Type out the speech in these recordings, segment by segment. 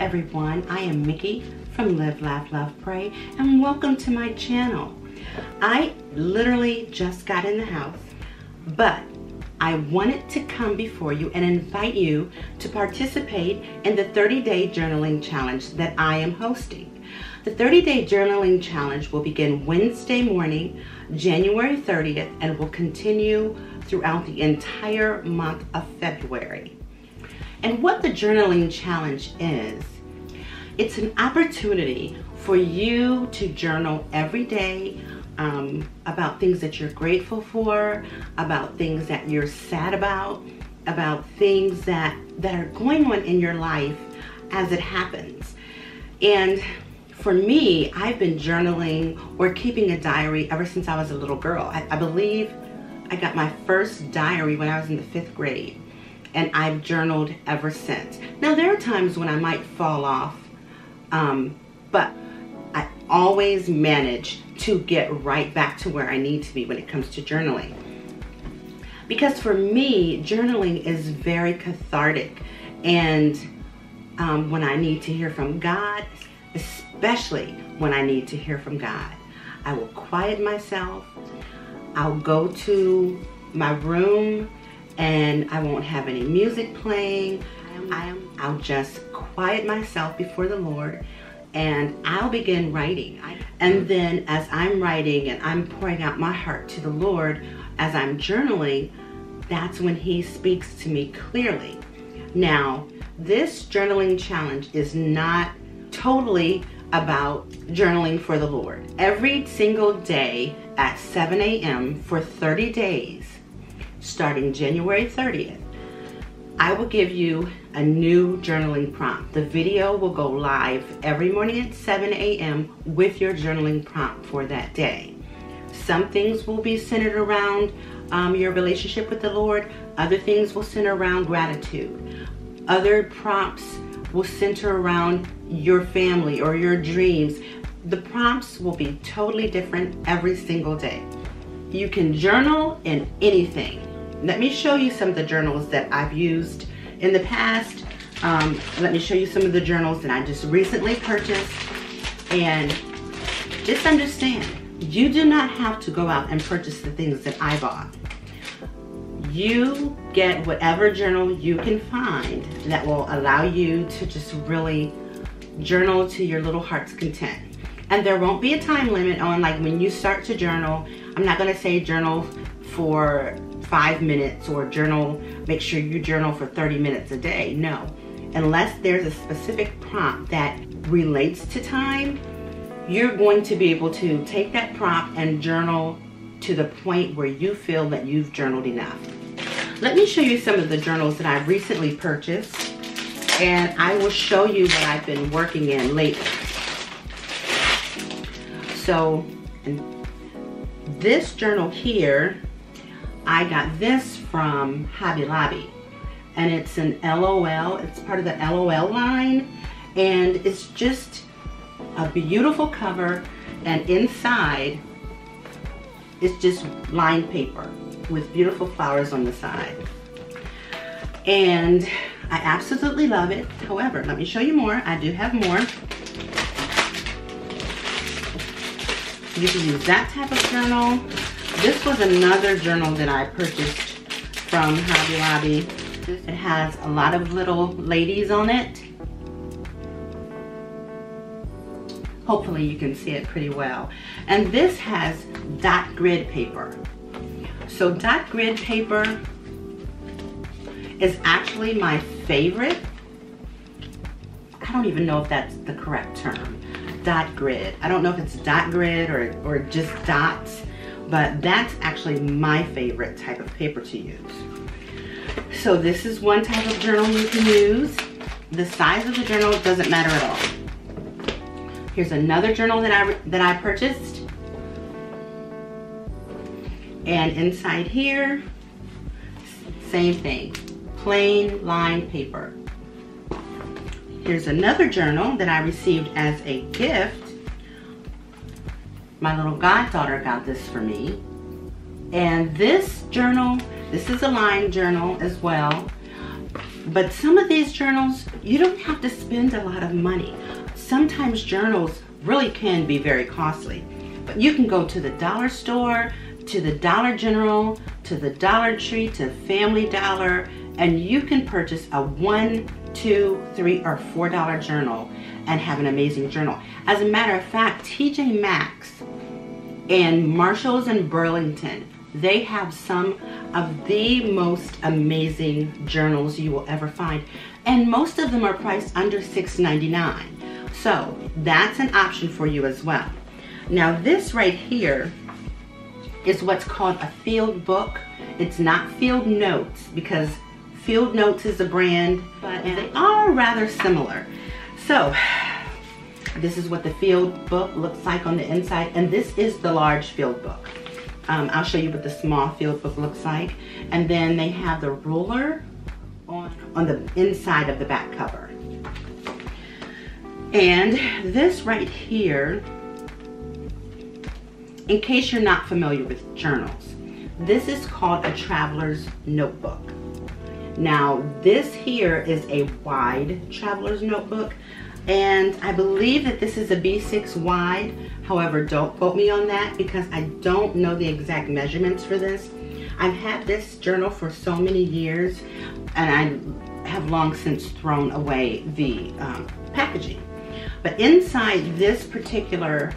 everyone, I am Mickey from Live, Laugh, Love, Pray, and welcome to my channel. I literally just got in the house, but I wanted to come before you and invite you to participate in the 30-day journaling challenge that I am hosting. The 30-day journaling challenge will begin Wednesday morning, January 30th, and will continue throughout the entire month of February. And what the journaling challenge is, it's an opportunity for you to journal every day about things that you're grateful for, about things that you're sad about things that are going on in your life as it happens. And for me, I've been journaling or keeping a diary ever since I was a little girl. I believe I got my first diary when I was in the 5th grade. And I've journaled ever since. Now there are times when I might fall off, but I always manage to get right back to where I need to be when it comes to journaling. Because for me, journaling is very cathartic, and when I need to hear from God, especially when I need to hear from God, I will quiet myself, I'll go to my room, and I won't have any music playing. I'll just quiet myself before the Lord, and I'll begin writing. And then as I'm writing and I'm pouring out my heart to the Lord as I'm journaling, that's when He speaks to me clearly. Now, this journaling challenge is not totally about journaling for the Lord. Every single day at 7 a.m. for 30 days, starting January 30th, I will give you a new journaling prompt. The video will go live every morning at 7 a.m. with your journaling prompt for that day. Some things will be centered around your relationship with the Lord. Other things will center around gratitude. Other prompts will center around your family or your dreams. The prompts will be totally different every single day. You can journal in anything. Let me show you some of the journals that I've used in the past. Let me show you some of the journals that I just recently purchased. And just understand, you do not have to go out and purchase the things that I bought. You get whatever journal you can find that will allow you to just really journal to your little heart's content. And there won't be a time limit on, like, when you start to journal. I'm not going to say journal for 5 minutes or make sure you journal for 30 minutes a day. No, unless there's a specific prompt that relates to time, you're going to be able to take that prompt and journal to the point where you feel that you've journaled enough. Let me show you some of the journals that I've recently purchased, and I will show you what I've been working in lately. So, this journal here, I got this from Hobby Lobby, and it's an LOL. It's part of the LOL line, and it's just a beautiful cover, and inside it's just lined paper with beautiful flowers on the side. And I absolutely love it. However, let me show you more. I do have more. You can use that type of journal. This was another journal that I purchased from Hobby Lobby. It has a lot of little ladies on it. Hopefully you can see it pretty well. And this has dot grid paper. So dot grid paper is actually my favorite. I don't even know if that's the correct term. Dot grid. I don't know if it's dot grid or just dots, but that's actually my favorite type of paper to use. So this is one type of journal you can use. The size of the journal doesn't matter at all. Here's another journal that I purchased. And inside here, same thing, plain lined paper. Here's another journal that I received as a gift. My little goddaughter got this for me. And this journal, this is a lined journal as well. But some of these journals, you don't have to spend a lot of money. Sometimes journals really can be very costly. But you can go to the dollar store, to the Dollar General, to the Dollar Tree, to Family Dollar, and you can purchase a $1, $2, $3, or $4 journal and have an amazing journal. As a matter of fact, TJ Maxx and Marshalls and Burlington, they have some of the most amazing journals you will ever find. And most of them are priced under $6.99. So that's an option for you as well. Now this right here is what's called a field book. It's not Field Notes, because Field Notes is a brand, but they are rather similar. So this is what the field book looks like on the inside, and this is the large field book. I'll show you what the small field book looks like. And then they have the ruler on the inside of the back cover. And this right here, in case you're not familiar with journals, this is called a traveler's notebook. Now this here is a wide traveler's notebook, and I believe that this is a B6 wide. However, don't quote me on that because I don't know the exact measurements for this. I've had this journal for so many years, and I have long since thrown away the packaging. But inside this particular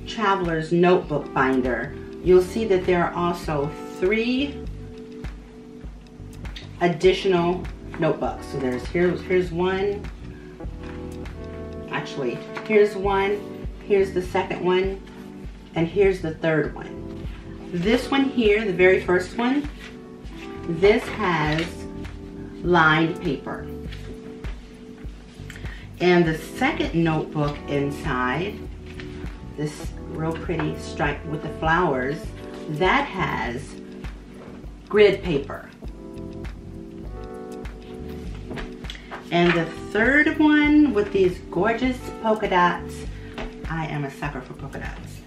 traveler's notebook binder, you'll see that there are also 3 additional notebooks. So here's one. Actually, here's one, here's the second one, and here's the third one. This one here, the very first one, this has lined paper. And the second notebook inside, this real pretty stripe with the flowers, that has grid paper. And the third one with these gorgeous polka dots, I am a sucker for polka dots,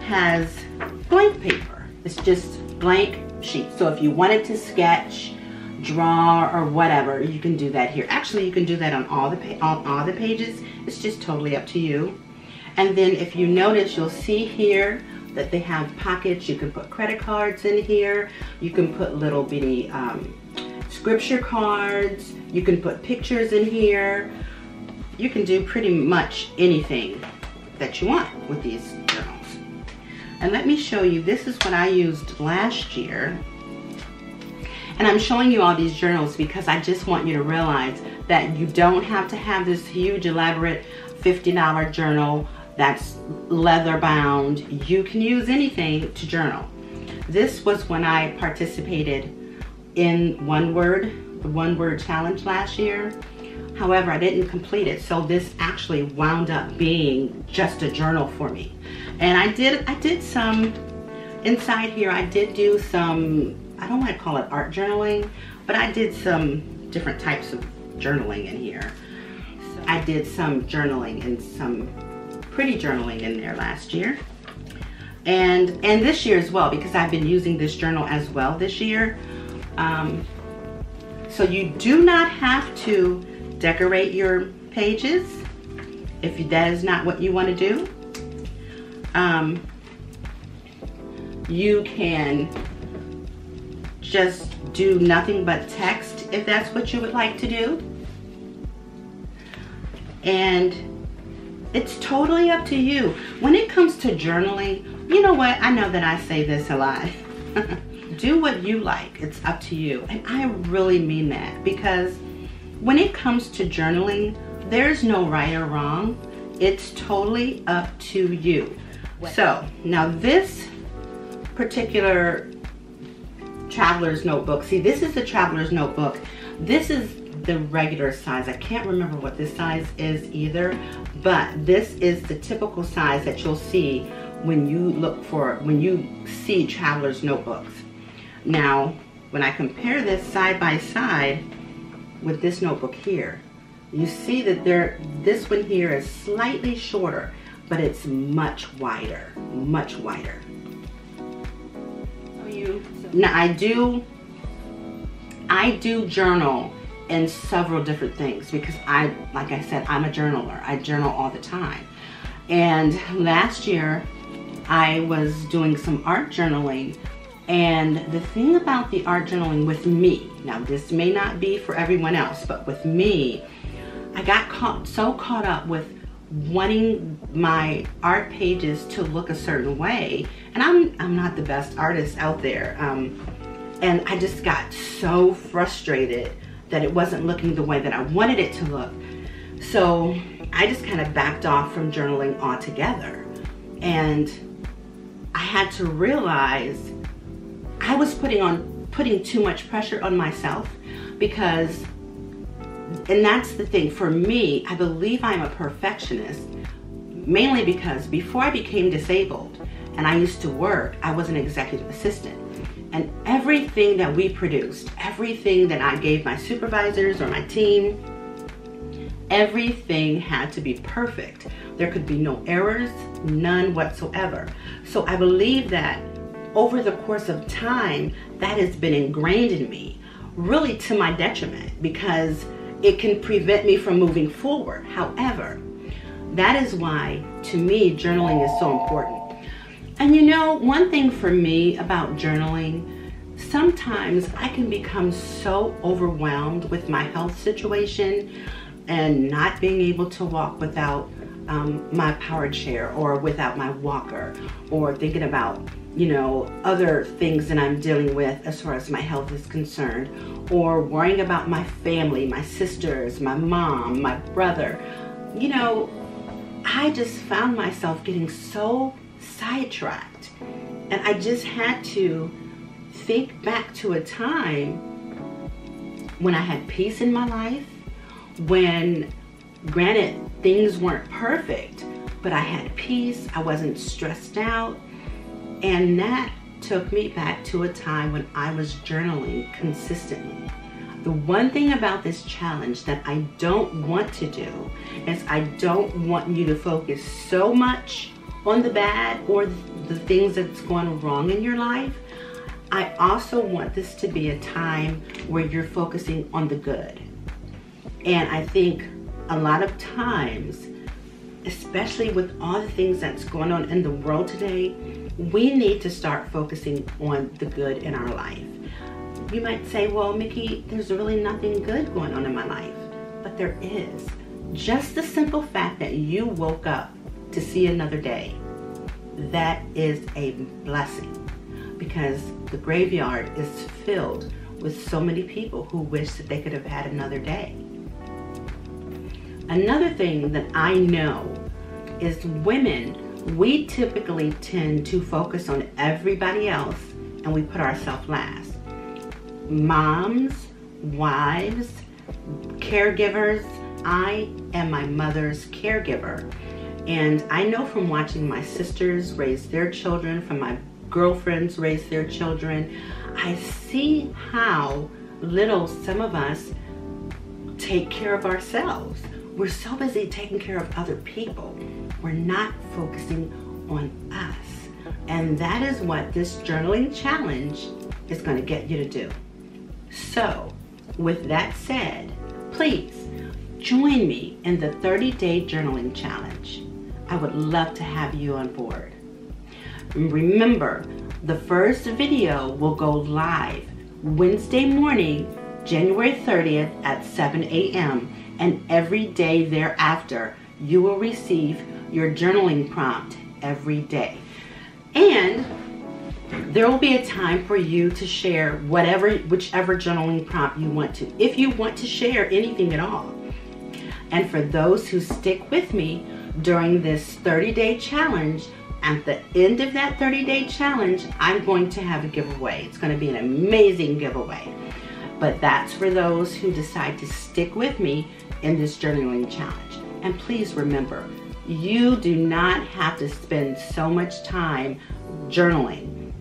has blank paper. It's just blank sheets. So if you wanted to sketch, draw, or whatever, you can do that here. Actually, you can do that on all the pages. It's just totally up to you. And then if you notice, you'll see here that they have pockets. You can put credit cards in here. You can put little bitty scripture cards. You can put pictures in here. You can do pretty much anything that you want with these journals. And let me show you, this is what I used last year. And I'm showing you all these journals because I just want you to realize that you don't have to have this huge elaborate $50 journal that's leather bound. You can use anything to journal. This was when I participated in the one word challenge last year. However, I didn't complete it, so this actually wound up being just a journal for me. And I did some inside here. I did do some, I don't want to call it art journaling, but I did some different types of journaling in here. So I did some journaling and some pretty journaling in there last year, and this year as well, because I've been using this journal as well this year. So you do not have to decorate your pages if that is not what you want to do. You can just do nothing but text if that's what you would like to do. And it's totally up to you. When it comes to journaling, you know what? I know that I say this a lot. Do what you like. It's up to you. And I really mean that, because when it comes to journaling, there's no right or wrong. It's totally up to you. So now this particular traveler's notebook, see, this is the traveler's notebook. This is the regular size. I can't remember what this size is either, but this is the typical size that you'll see when you see traveler's notebooks. Now, when I compare this side by side with this notebook here, you see that this one here is slightly shorter, but it's much wider, much wider. Now I I do journal in several different things because like I said, I'm a journaler. I journal all the time. And last year, I was doing some art journaling. And the thing about the art journaling with me, now this may not be for everyone else, but with me, I got so caught up with wanting my art pages to look a certain way. And I'm not the best artist out there. And I just got so frustrated that it wasn't looking the way that I wanted it to look. So I just kind of backed off from journaling altogether. And I had to realize I was putting too much pressure on myself because, and that's the thing, for me, I believe I'm a perfectionist, mainly because before I became disabled and I used to work, I was an executive assistant. And everything that we produced, everything that I gave my supervisors or my team, everything had to be perfect. There could be no errors, none whatsoever. So I believe that over the course of time, that has been ingrained in me, really to my detriment, because it can prevent me from moving forward. However, that is why, to me, journaling is so important. And you know, one thing for me about journaling, sometimes I can become so overwhelmed with my health situation and not being able to walk without my power chair or without my walker, or thinking about, you know, other things that I'm dealing with as far as my health is concerned, or worrying about my family, my sisters, my mom, my brother. You know, I just found myself getting so sidetracked, and I just had to think back to a time when I had peace in my life, when, granted, things weren't perfect, but I had peace, I wasn't stressed out, and that took me back to a time when I was journaling consistently. The one thing about this challenge that I don't want to do is I don't want you to focus so much on the bad or the things that's going wrong in your life. I also want this to be a time where you're focusing on the good. And I think a lot of times, especially with all the things that's going on in the world today, we need to start focusing on the good in our life. You might say, well, Mickey, there's really nothing good going on in my life. But there is. Just the simple fact that you woke up to see another day, that is a blessing, because the graveyard is filled with so many people who wish that they could have had another day. Another thing that I know is women, we typically tend to focus on everybody else and we put ourselves last. Moms, wives, caregivers, I am my mother's caregiver. And I know from watching my sisters raise their children, from my girlfriends raise their children, I see how little some of us take care of ourselves. We're so busy taking care of other people. We're not focusing on us. And that is what this journaling challenge is going to get you to do. So, with that said, please join me in the 30-day journaling challenge. I would love to have you on board. Remember, the first video will go live Wednesday morning, January 30th at 7 a.m. and every day thereafter, you will receive your journaling prompt every day. And there will be a time for you to share whichever journaling prompt you want to, if you want to share anything at all. And for those who stick with me during this 30-day challenge, at the end of that 30-day challenge, I'm going to have a giveaway. It's going to be an amazing giveaway. But that's for those who decide to stick with me in this journaling challenge. And please remember, you do not have to spend so much time journaling.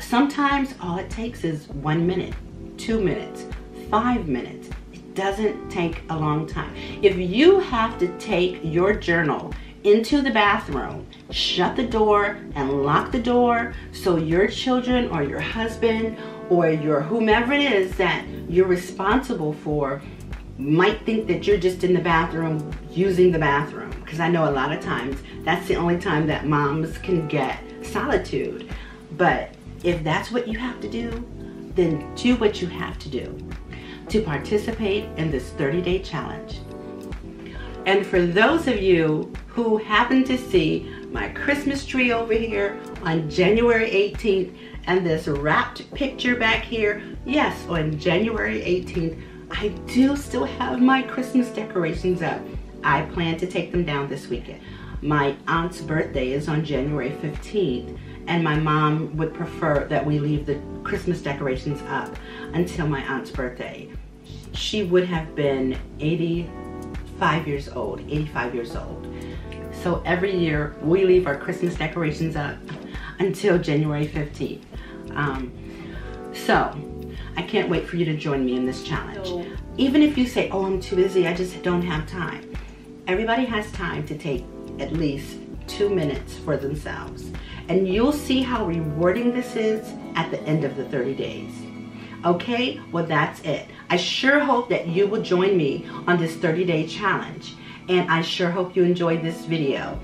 Sometimes all it takes is 1 minute, 2 minutes, 5 minutes. It doesn't take a long time. If you have to take your journal into the bathroom, shut the door and lock the door so your children or your husband or your whomever it is that you're responsible for might think that you're just in the bathroom using the bathroom, because I know a lot of times that's the only time that moms can get solitude. But if that's what you have to do, then do what you have to do to participate in this 30-day challenge. And for those of you who happen to see my Christmas tree over here on January 18th and this wrapped picture back here, yes, on January 18th, I do still have my Christmas decorations up. I plan to take them down this weekend. My aunt's birthday is on January 15th, and my mom would prefer that we leave the Christmas decorations up until my aunt's birthday. She would have been 85 years old. So every year we leave our Christmas decorations up until January 15th. So I can't wait for you to join me in this challenge. No. Even if you say, oh, I'm too busy, I just don't have time. Everybody has time to take at least 2 minutes for themselves. And you'll see how rewarding this is at the end of the 30 days. Okay, well that's it. I sure hope that you will join me on this 30-day challenge. And I sure hope you enjoyed this video.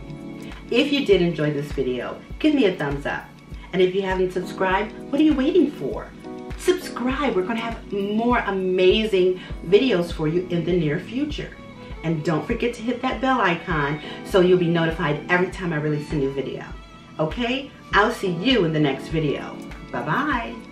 If you did enjoy this video, give me a thumbs up. And if you haven't subscribed, what are you waiting for? Subscribe. We're going to have more amazing videos for you in the near future. And don't forget to hit that bell icon so you'll be notified every time I release a new video. Okay? I'll see you in the next video. Bye-bye.